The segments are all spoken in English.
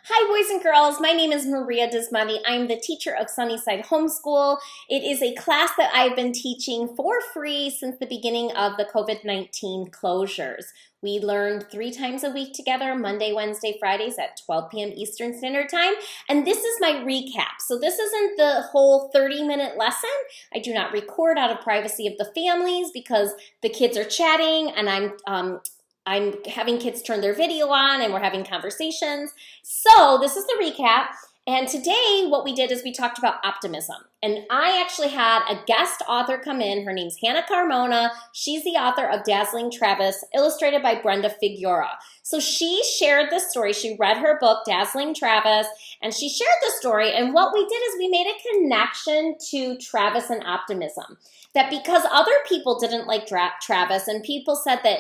Hi, boys and girls. My name is Maria Dismondy. I'm the teacher of Sunny Side Homeschool. It is a class that I've been teaching for free since the beginning of the COVID-19 closures. We learn 3 times a week together, Monday, Wednesday, Fridays at 12 p.m. Eastern Standard Time. And this is my recap. So this isn't the whole 30-minute lesson. I do not record out of privacy of the families because the kids are chatting and I'm having kids turn their video on and we're having conversations. So this is the recap. And today what we did is we talked about optimism. And I actually had a guest author come in. Her name's Hannah Carmona. She's the author of Dazzling Travis, illustrated by Brenda Figueroa. So she shared this story. She read her book, Dazzling Travis, and she shared the story. And what we did is we made a connection to Travis and optimism. That because other people didn't like Travis and people said that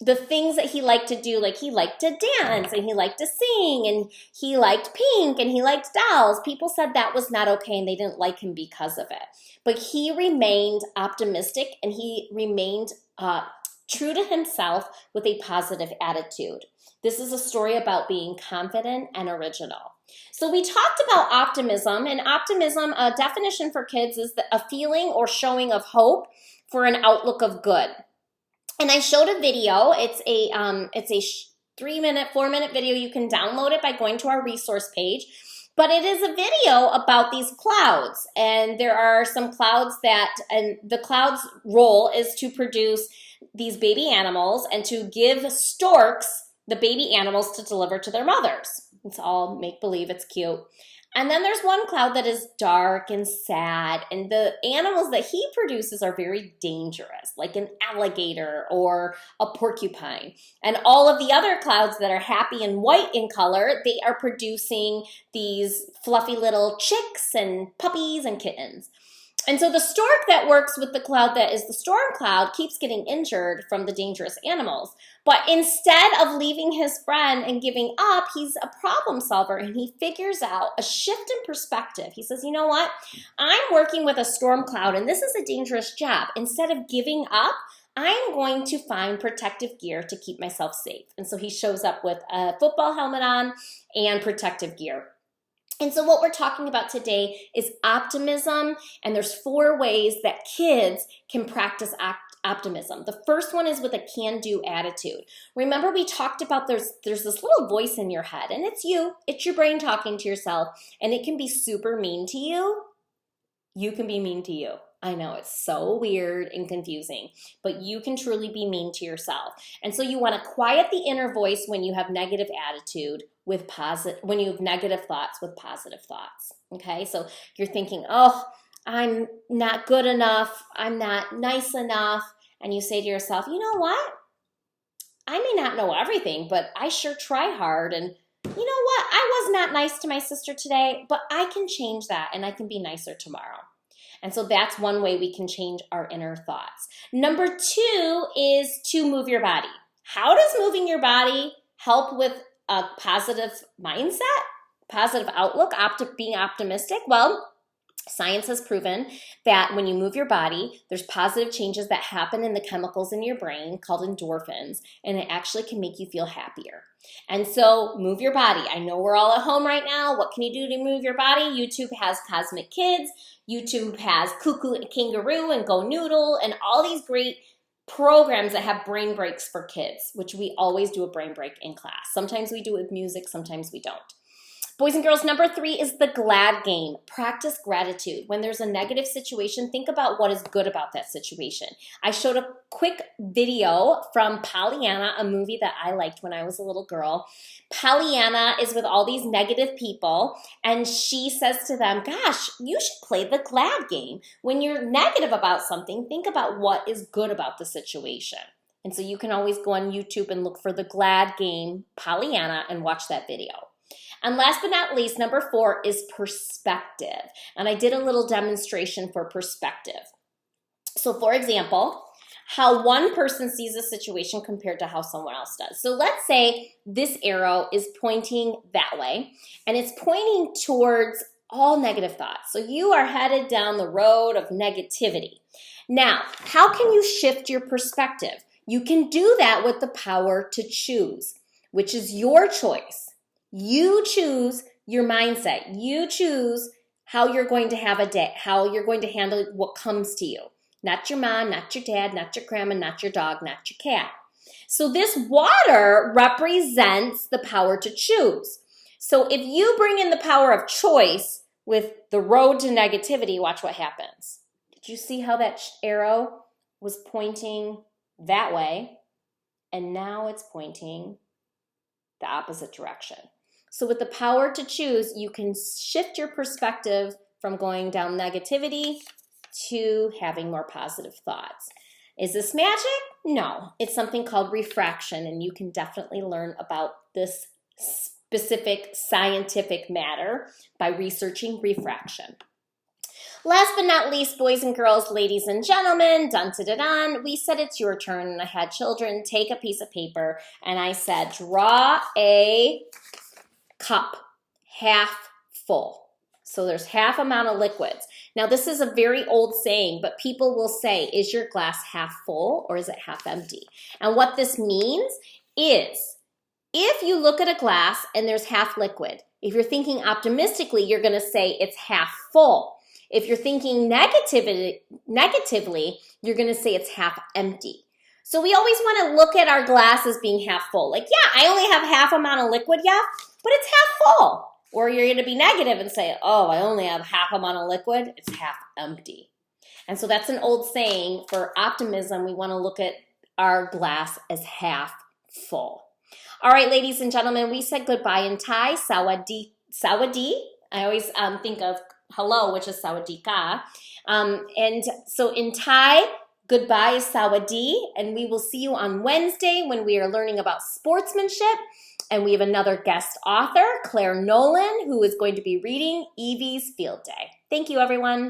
the things that he liked to do, like he liked to dance and he liked to sing and he liked pink and he liked dolls. People said that was not okay and they didn't like him because of it. But he remained optimistic and he remained true to himself with a positive attitude. This is a story about being confident and original. So we talked about optimism, and optimism, a definition for kids is a feeling or showing of hope for an outlook of good. And I showed a video. It's a 3-minute, 4-minute video. You can download it by going to our resource page. But it is a video about these clouds. And there are some clouds and the clouds' role is to produce these baby animals and to give storks the baby animals to deliver to their mothers. It's all make-believe. It's cute. And then there's one cloud that is dark and sad, and the animals that he produces are very dangerous, like an alligator or a porcupine. And all of the other clouds that are happy and white in color, they are producing these fluffy little chicks and puppies and kittens. And so the stork that works with the cloud that is the storm cloud keeps getting injured from the dangerous animals. But instead of leaving his friend and giving up, he's a problem solver and he figures out a shift in perspective. He says, you know what? I'm working with a storm cloud and this is a dangerous job. Instead of giving up, I'm going to find protective gear to keep myself safe. And so he shows up with a football helmet on and protective gear. And so what we're talking about today is optimism, and there's 4 ways that kids can practice optimism. The first one is with a can-do attitude. Remember we talked about there's this little voice in your head, and it's you. It's your brain talking to yourself, and it can be super mean to you. You can be mean to you. I know it's so weird and confusing, but you can truly be mean to yourself. And so you want to quiet the inner voice when you have negative attitude when you have negative thoughts with positive thoughts. Okay, so you're thinking, oh, I'm not good enough, I'm not nice enough, and you say to yourself, you know what? I may not know everything, but I sure try hard, and you know what? I was not nice to my sister today, but I can change that and I can be nicer tomorrow. And so that's one way we can change our inner thoughts. Number 2 is to move your body. How does moving your body help with a positive mindset, positive outlook, being optimistic? Well, science has proven that when you move your body, there's positive changes that happen in the chemicals in your brain called endorphins, and it actually can make you feel happier. And so move your body. I know we're all at home right now. What can you do to move your body? YouTube has Cosmic Kids. YouTube has Cuckoo Kangaroo and Go Noodle and all these great programs that have brain breaks for kids, which we always do a brain break in class. Sometimes we do it with music, sometimes we don't. Boys and girls, number 3 is the glad game. Practice gratitude. When there's a negative situation, think about what is good about that situation. I showed a quick video from Pollyanna, a movie that I liked when I was a little girl. Pollyanna is with all these negative people, and she says to them, gosh, you should play the glad game. When you're negative about something, think about what is good about the situation. And so you can always go on YouTube and look for the glad game, Pollyanna, and watch that video. And last but not least, number 4 is perspective. And I did a little demonstration for perspective. So for example, how one person sees a situation compared to how someone else does. So let's say this arrow is pointing that way, and it's pointing towards all negative thoughts. So you are headed down the road of negativity. Now, how can you shift your perspective? You can do that with the power to choose, which is your choice. You choose your mindset. You choose how you're going to have a day, how you're going to handle what comes to you. Not your mom, not your dad, not your grandma, not your dog, not your cat. So this water represents the power to choose. So if you bring in the power of choice with the road to negativity, watch what happens. Did you see how that arrow was pointing that way? And now it's pointing the opposite direction. So with the power to choose, you can shift your perspective from going down negativity to having more positive thoughts. Is this magic? No, it's something called refraction, and you can definitely learn about this specific scientific matter by researching refraction. Last but not least, boys and girls, ladies and gentlemen, dun-da-da-dun, we said it's your turn, and I had children take a piece of paper, and I said, draw a cup, half full. So there's half amount of liquids. Now, this is a very old saying, but people will say, is your glass half full or is it half empty? And what this means is, if you look at a glass and there's half liquid, if you're thinking optimistically, you're going to say it's half full. If you're thinking negatively, you're going to say it's half empty. So we always want to look at our glass as being half full. Like, yeah, I only have half amount of liquid, yeah, but it's half full. Or you're going to be negative and say, oh, I only have half amount of liquid, it's half empty. And so that's an old saying. For optimism, we want to look at our glass as half full. All right, ladies and gentlemen, we said goodbye in Thai, sawadi. I always think of hello, which is sawadika. And so in Thai, goodbye is sawadi, and we will see you on Wednesday when we are learning about sportsmanship. And we have another guest author, Claire Nolan, who is going to be reading Evie's Field Day. Thank you, everyone.